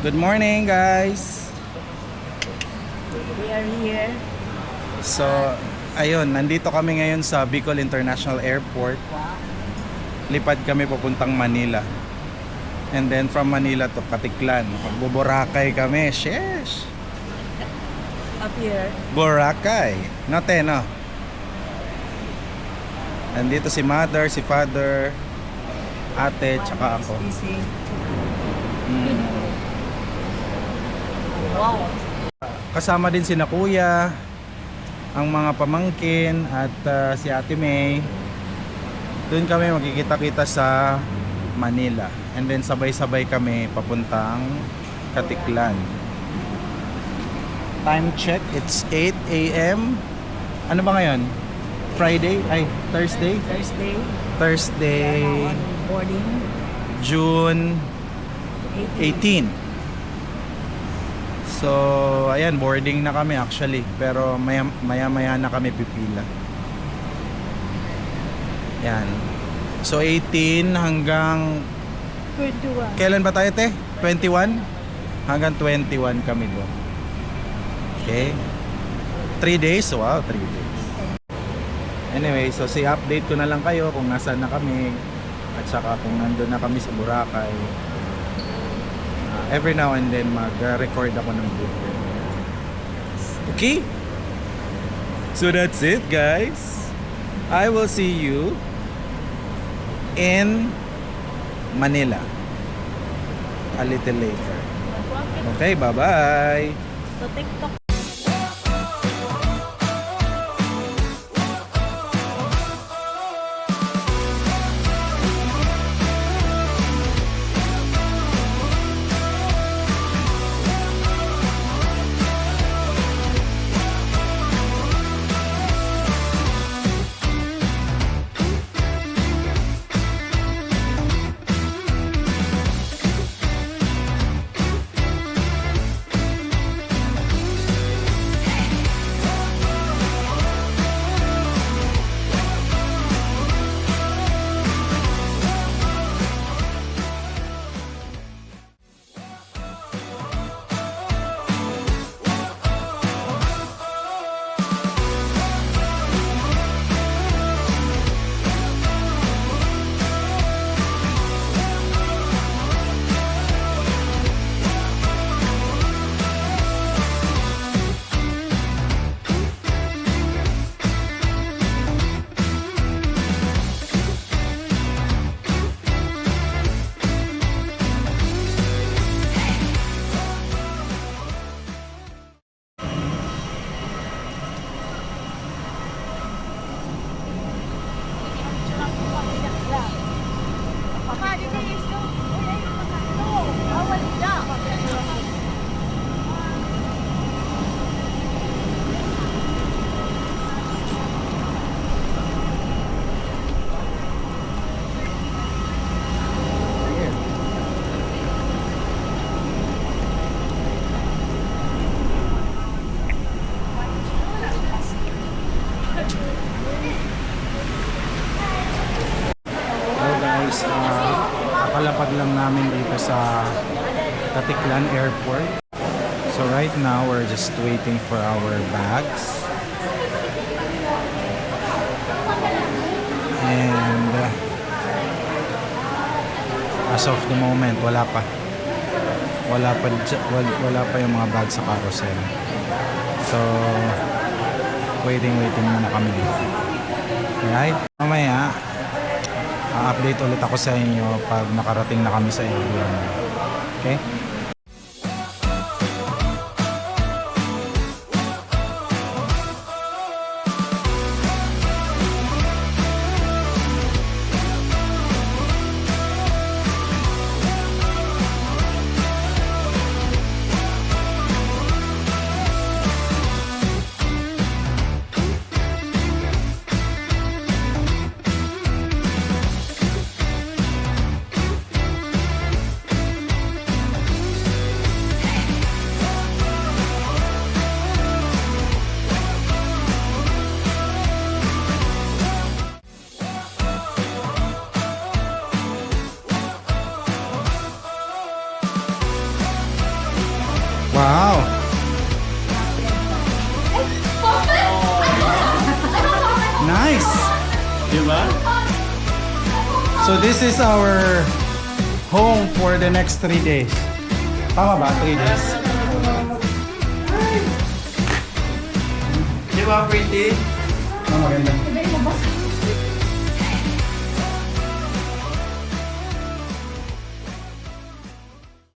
Good morning, guys. We are here. So, ayun, nandito kami ngayon sa Bicol International Airport. Lipad kami papuntang Manila. And then from Manila to Katiklan. Magbo-Boracay kami. Sheesh. Up here. Boracay. Note, no? Nandito si mother, si father, ate, tsaka ako. Busy. Mm. Wow. Kasama din sina kuya, ang mga pamangkin at si Ate May. Doon kami magkikita-kita sa Manila. And then sabay-sabay kami papuntang Katiklan. Time check, it's 8 a.m. Ano ba ngayon? Friday? Ay, Thursday? Thursday. Thursday, On boarding. June 18. So, ayan, boarding na kami actually. Pero maya-maya na kami pipila. Yan. So, 18 hanggang... 21. Kailan ba tayo, te? 21? Hanggang 21 kami doon. Okay? 3 days? Wow, 3 days. Anyway, so update ko na lang kayo kung nasaan na kami. At saka kung nandun na kami sa Boracay. Every now and then mag-record ako ng video. Okay? So that's it, guys. I will see you in Manila a little later. Okay, bye-bye. So TikTok. Hello guys, kakalapag lang namin dito sa Katiklan Airport. So right now, we're just waiting for our bags. And as of the moment, wala pa. Wala pa yung mga bags sa carousel. So, waiting muna kami dito. Alright? Mamaya, update ulit ako sa inyo pag nakarating na kami sa area. Okay? Nice! Diba? So this is our home for the next 3 days. Tama ba? 3 days? Diba pretty? Maganda.